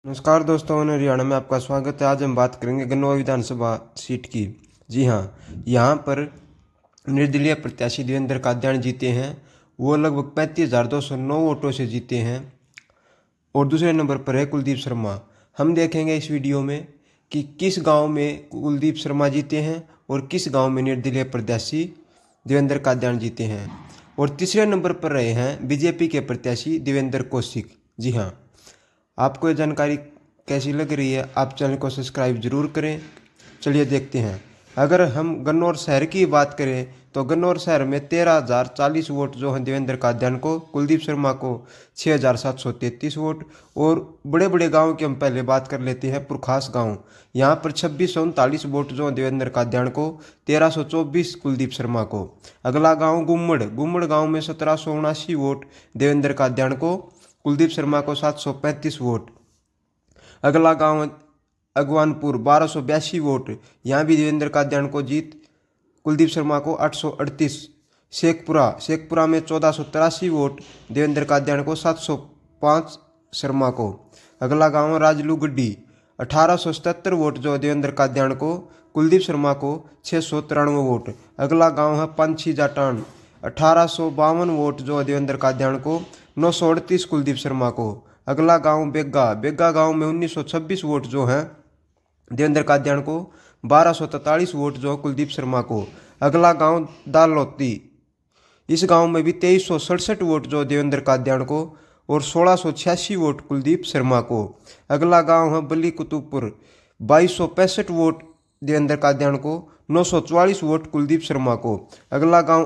नमस्कार दोस्तों, हरियाणा में आपका स्वागत है। आज हम बात करेंगे गन्नौर विधानसभा सीट की। जी हाँ, यहाँ पर निर्दलीय प्रत्याशी देवेंद्र कादियान जीते हैं। वो लगभग 35,209 वोटों से जीते हैं। और दूसरे नंबर पर है कुलदीप शर्मा। हम देखेंगे इस वीडियो में कि किस गांव में कुलदीप शर्मा जीते हैं और किस गांव में निर्दलीय प्रत्याशी देवेंद्र कादियान जीते हैं। और तीसरे नंबर पर रहे हैं बीजेपी के प्रत्याशी देवेंद्र कौशिक। जी हाँ, आपको ये जानकारी कैसी लग रही है? आप चैनल को सब्सक्राइब जरूर करें। चलिए देखते हैं। अगर हम गन्नौर शहर की बात करें तो गन्नौर शहर में 13,040 वोट जो हैं देवेंद्र कादियान को, कुलदीप शर्मा को 6,733 वोट। और बड़े बड़े गांव की हम पहले बात कर लेते हैं। पुरखास गांव, यहाँ पर 2639 वोट जो हैं देवेंद्र कादियान को, 1324 कुलदीप शर्मा को। अगला गाँव गुम्मड़ गाँव में 1779 वोट देवेंद्र कादियान को, कुलदीप शर्मा को 735 वोट। अगला गांव अगवानपुर 1282 वोट, यहाँ भी देवेंद्र कादियान को जीत, कुलदीप शर्मा को 838। शेखपुरा में 1483 वोट देवेंद्र कादियान को, 705 शर्मा को। अगला गांव राजलू गड्डी 1877 वोट जो देवेंद्र कादियान को, कुलदीप शर्मा को 693 वोट। अगला गांव है पंछी जाटान 1852 वोट जो देवेंद्र कादियान को, 938 कुलदीप शर्मा को। अगला गांव बेग्गा गांव में 1926 वोट जो हैं देवेंद्र कादियान को, 1243 वोट जो कुलदीप शर्मा को। अगला गांव दालौती, इस गांव में भी 2367 वोट जो देवेंद्र कादियान को और 1686 वोट कुलदीप शर्मा को। अगला गांव है बली कुतुबपुर 2265 वोट देवेंद्र कादियान को, 944 वोट कुलदीप शर्मा को। अगला गांव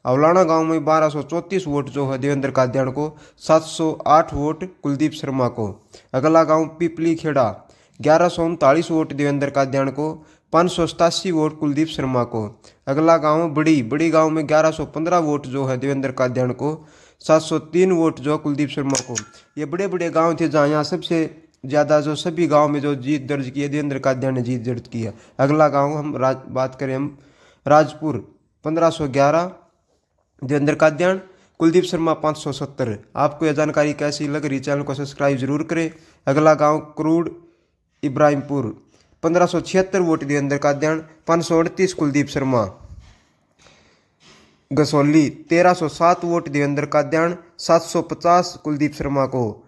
अवलाना गांव में 1234 वोट जो है देवेंद्र कादियान को, 708 वोट कुलदीप शर्मा को। अगला गांव पिपली खेड़ा 1139 वोट देवेंद्र कादियान को, 587 वोट कुलदीप शर्मा को। अगला गांव बड़ी गांव में 1115 वोट जो है देवेंद्र कादियान को, 703 वोट जो कुलदीप शर्मा को। ये बड़े बड़े गांव थे जहाँ यहाँ सबसे ज़्यादा जो सभी गांव में जो जीत दर्ज की है देवेंद्र कादियान ने जीत दर्ज की है। अगला गांव बात करें हम राजपुर 1511 देवेंद्र कादियान, कुलदीप शर्मा 570। आपको यह जानकारी कैसी लग रही? चैनल को सब्सक्राइब जरूर करें। अगला गांव क्रूड इब्राहिमपुर 1576 वोट देवेंद्र कादियान, 538 कुलदीप शर्मा। गसौली 1307 वोट देवेंद्र कादियान, 750 कुलदीप शर्मा को।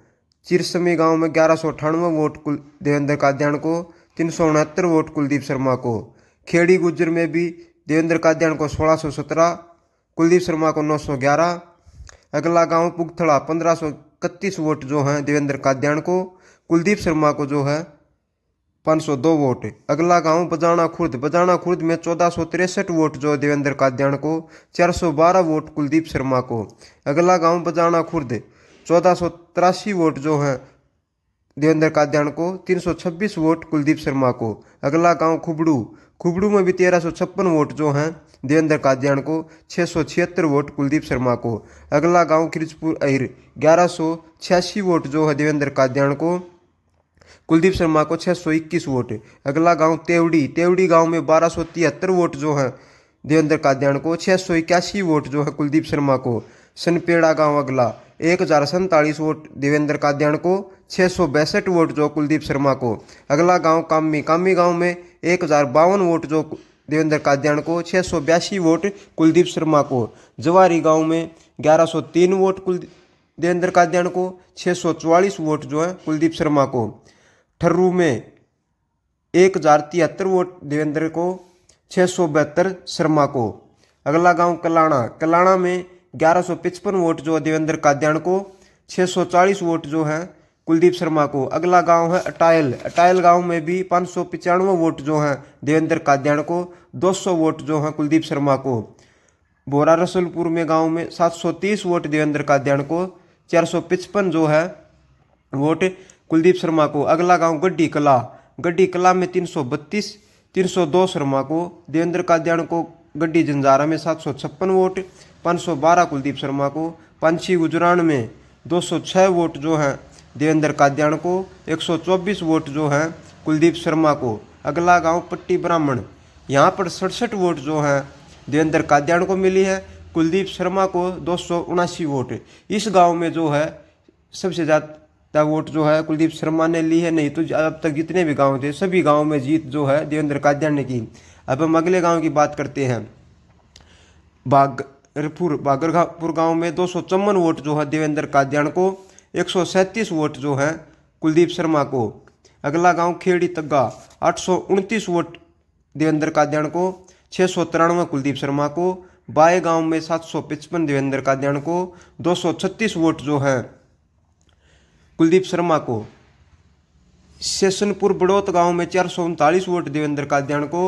चिरसमी गांव में 1198 वोट देवेंद्र कादियान को, 369 वोट कुलदीप शर्मा को। खेड़ी गुज्जर में भी देवेंद्र कादियान को 1617, कुलदीप शर्मा को 911। अगला गांव पुगथड़ा 1531 वोट जो हैं देवेंद्र कादियान को, कुलदीप शर्मा को जो है 502 वोट। अगला गांव बजाना खुर्द में 1463 वोट जो देवेंद्र कादियान को, 412 वोट कुलदीप शर्मा को। अगला गांव बजाना खुर्द 1483 वोट जो हैं देवेंद्र कादियान को, 326 वोट कुलदीप शर्मा को। अगला गांव खुबड़ू में भी 1356 वोट जो हैं देवेंद्र कादियान को, 676 वोट कुलदीप शर्मा को। अगला गांव खिरजपुर अहिर 1186 वोट जो है देवेंद्र कादियान को, कुलदीप शर्मा को 621 वोट। अगला गांव तेवड़ी गांव में 1273 वोट जो हैं देवेंद्र कादियान को, 681 वोट जो है कुलदीप शर्मा को। सनपेड़ा गांव अगला 1047 वोट देवेंद्र कादियान को, 662 वोट जो कुलदीप शर्मा को। अगला गांव कामी गांव में 1052 वोट जो देवेंद्र कादियान को, 682 वोट कुलदीप शर्मा को। जवारी गांव में 1103 वोट देवेंद्र कादियान को, 644 वोट जो है कुलदीप शर्मा को। ठर्रू में 1073 वोट देवेंद्र को, 672 शर्मा को। अगला गांव कलाना में 1155 वोट जो देवेंद्र कादियान को, 640 वोट जो है कुलदीप शर्मा को। अगला गांव है अटायल गांव में भी 595 वोट जो हैं देवेंद्र कादियान को, 200 वोट जो हैं कुलदीप शर्मा को। बोरा रसुलपुर में गांव में 730 वोट देवेंद्र कादियान को, 455 जो है वोट कुलदीप शर्मा को। अगला गांव गड्डी कला में 302 शर्मा को। देवेंद्र कादियान को गड्डी जंजारा में 756 वोट, 512 कुलदीप शर्मा को। पंछी गुजरान में 206 वोट जो हैं देवेंद्र कादियान को, 124 वोट जो हैं कुलदीप शर्मा को। अगला गांव पट्टी ब्राह्मण, यहाँ पर 67 वोट जो हैं देवेंद्र कादियान को मिली है, कुलदीप शर्मा को 279 वोट। इस गांव में जो है सबसे ज़्यादा वोट जो है कुलदीप शर्मा ने ली है। नहीं तो अब तक जितने भी गांव थे सभी गांव में जीत जो है देवेंद्र कादियान ने की। अब हम अगले गांव की बात करते हैं। बागरपुर गांव में 254 वोट जो है देवेंद्र कादियान को, 137 वोट जो है कुलदीप शर्मा को। अगला गांव खेड़ी तग्गा, 829 वोट देवेंद्र कादियान को, 693 कुलदीप शर्मा को। बाए गांव में 755 देवेंद्र कादियान को, 236 वोट जो है कुलदीप शर्मा को। शेषनपुर बड़ौत गांव में 439 वोट देवेंद्र कादियान को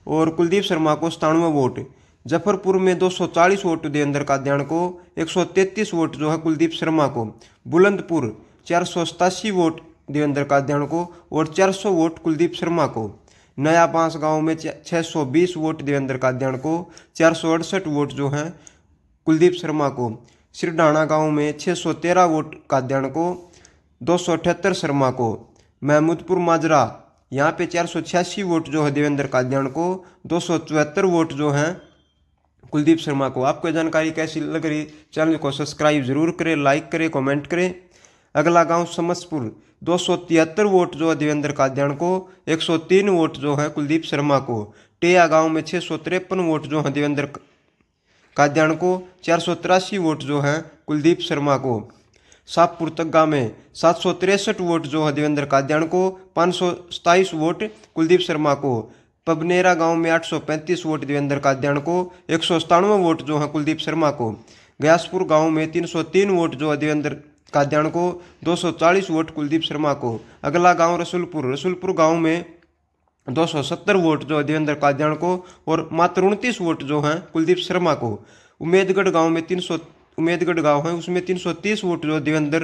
और कुलदीप शर्मा को 97 वोट। जफरपुर में 240 वोट देवेंद्र कादियान को, 133 वोट जो है कुलदीप शर्मा को। बुलंदपुर 487 वोट देवेंद्र कादियान को और 400 वोट कुलदीप शर्मा को। नया बांस गांव में 620 वोट देवेंद्र कादियान को, 468 वोट जो हैं कुलदीप शर्मा को। सिरडाना गांव में 613 वोट कादियान को, 278 शर्मा को। महमूदपुर माजरा यहाँ पे 486 वोट जो है देवेंद्र कादियान को, 274 वोट जो हैं कुलदीप शर्मा को। आपको जानकारी कैसी लग रही, चैनल को सब्सक्राइब जरूर करें, लाइक करें, कमेंट करें। अगला गांव समस्तपुर, 273 वोट जो है देवेंद्र कादियान को, 103 वोट जो है कुलदीप शर्मा को। टेया गांव में 653 वोट जो है देवेंद्र कादियान को, 483 वोट जो है कुलदीप शर्मा को। शाहपुर तग्गा में 763 वोट जो है देवेंद्र कादियान को, 527 वोट कुलदीप शर्मा को। पबनेरा गांव में 835 वोट देवेंद्र कादियान को, 197 वोट जो है कुलदीप शर्मा को। गयासपुर गांव में 303 वोट जो है देवेंद्र कादियान को, 240 वोट कुलदीप शर्मा को। अगला गांव रसुलपुर गांव में 270 वोट जो है देवेंद्र कादियान को और मात्र 29 वोट जो हैं कुलदीप शर्मा को। उमेदगढ़ गांव में उमेदगढ़ गांव है उसमें 330 वोट जो देवेंद्र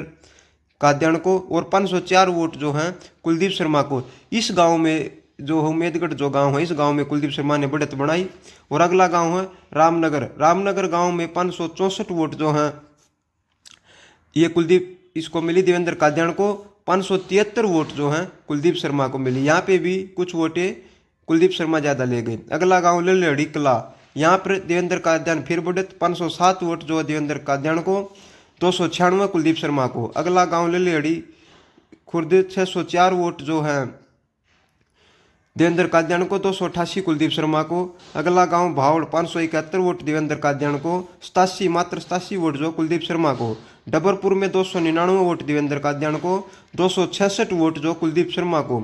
कादियान को और 504 वोट जो हैं कुलदीप शर्मा को। इस गांव में जो उमेदगढ़ जो गांव है, इस गांव में कुलदीप शर्मा ने बढ़त बनाई। और अगला गांव है रामनगर गांव में 564 वोट जो हैं ये कुलदीप इसको मिली देवेंद्र कादियान को, 573 वोट जो हैं कुलदीप शर्मा को मिली। यहाँ पे भी कुछ वोटें कुलदीप शर्मा ज़्यादा ले गए। अगला गांव ललहड़ी कला, यहाँ पर देवेंद्र कादियान फिर बढ़त, 507 वोट जो है देवेंद्र कादियान को, 296 कुलदीप शर्मा को। अगला गांव ललहड़ी खुर्द, 604 वोट जो है देवेंद्र कादियान को, 288 कुलदीप शर्मा को। अगला गांव भावड़, 571 वोट देवेंद्र कादियान को, मात्र 87 वोट जो कुलदीप शर्मा को। डबरपुर में 299 वोट देवेंद्र कादियान को, 266 वोट जो कुलदीप शर्मा को।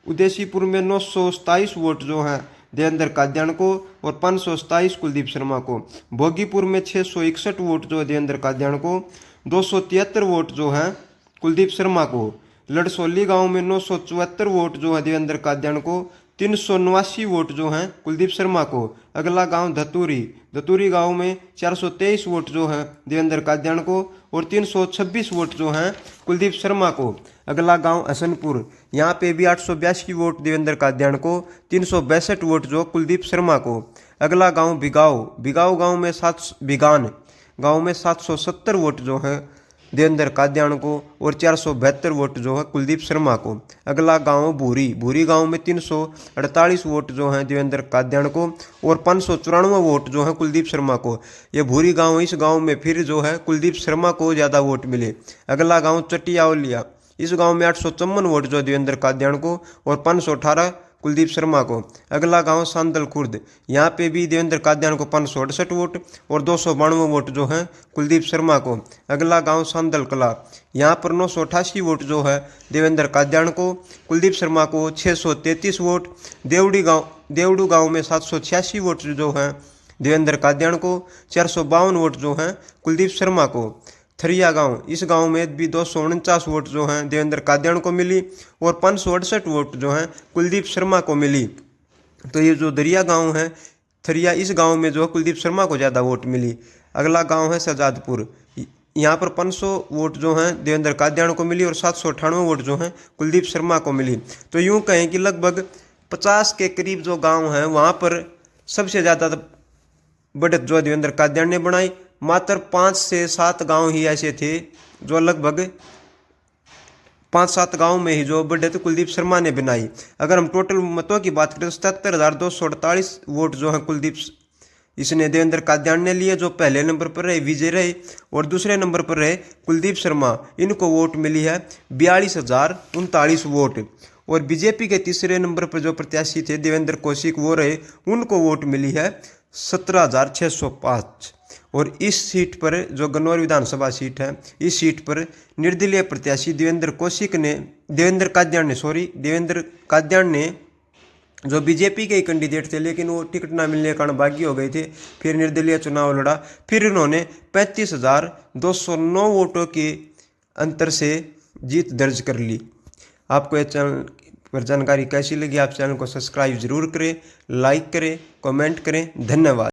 उदयसीपुर में 927 वोट जो हैं देवेंद्र कादियान को और 527 कुलदीप शर्मा को। भोगीपुर में 661 वोट जो देवेंद्र कादियान को, 273 वोट जो हैं कुलदीप शर्मा को। लड़सोली गांव में 974 वोट जो है देवेंद्र कादियान को, 389 वोट जो हैं कुलदीप शर्मा को। अगला गांव धतूरी गांव में 423 वोट जो है देवेंद्र कादियान को और 326 वोट जो हैं कुलदीप शर्मा को। अगला गांव हसनपुर, यहाँ पे भी 882 वोट देवेंद्र कादियान को, 362 वोट जो कुलदीप शर्मा को। अगला गांव भिगाव गांव में 770 वोट जो हैं देवेंद्र कादियान को और 472 वोट जो है कुलदीप शर्मा को। अगला गांव भूरी गांव में 348 वोट जो हैं देवेंद्र कादियान को और 594 वोट जो है कुलदीप शर्मा को। ये भूरी गांव, इस गांव में फिर जो है कुलदीप शर्मा को ज़्यादा वोट मिले। अगला गांव चटियावलिया, इस गांव में 854 वोट जो देवेंद्र कादियान को और 518 कुलदीप शर्मा को। अगला गांव सांदल खुर्द, यहाँ पे भी देवेंद्र कादियान को 568 वोट और 292 वोट जो हैं कुलदीप शर्मा को। अगला गांव सांदल कला, यहाँ पर 988 वोट जो है देवेंद्र कादियान को, कुलदीप शर्मा को 633 वोट। देवड़ू गांव में 786 वोट जो हैं देवेंद्र कादियान को, 452 वोट जो हैं कुलदीप शर्मा को। थरिया गांव, इस गांव में भी 249 वोट जो हैं देवेंद्र कादियान को मिली और 568 वोट जो हैं कुलदीप शर्मा को मिली। तो ये जो दरिया गांव है थरिया, इस गांव में जो है कुलदीप शर्मा को ज़्यादा वोट मिली। अगला गांव है शहजादपुर, यहाँ पर 500 वोट जो हैं देवेंद्र कादियान को मिली और 798 वोट जो हैं कुलदीप शर्मा को मिली। तो यूँ कहें कि लगभग 50 के करीब जो गाँव हैं वहाँ पर सबसे ज़्यादा बढ़त जो देवेंद्र कादियान ने बनाई। मात्र 5 से 7 गांव ही ऐसे थे जो लगभग 5-7 गांव में ही जो बढ़त कुलदीप शर्मा ने बनाई। अगर हम टोटल मतों की बात करें तो 77,248 वोट जो हैं कुलदीप इसने देवेंद्र कादियान ने लिए, जो पहले नंबर पर रहे विजय रहे, और दूसरे नंबर पर रहे कुलदीप शर्मा। इनको वोट मिली है 42,039 वोट। और बीजेपी के तीसरे नंबर पर जो प्रत्याशी थे देवेंद्र कौशिक वो रहे, उनको वोट मिली है 17,605। और इस सीट पर जो गन्नौर विधानसभा सीट है, इस सीट पर निर्दलीय प्रत्याशी देवेंद्र कादियान ने जो बीजेपी के ही कैंडिडेट थे, लेकिन वो टिकट ना मिलने के कारण बागी हो गए थे, फिर निर्दलीय चुनाव लड़ा, फिर उन्होंने 35,209 वोटों के अंतर से जीत दर्ज कर ली। आपको यह चैनल पर जानकारी कैसी लगी? आप चैनल को सब्सक्राइब जरूर करें, लाइक करें, कमेंट करें। धन्यवाद।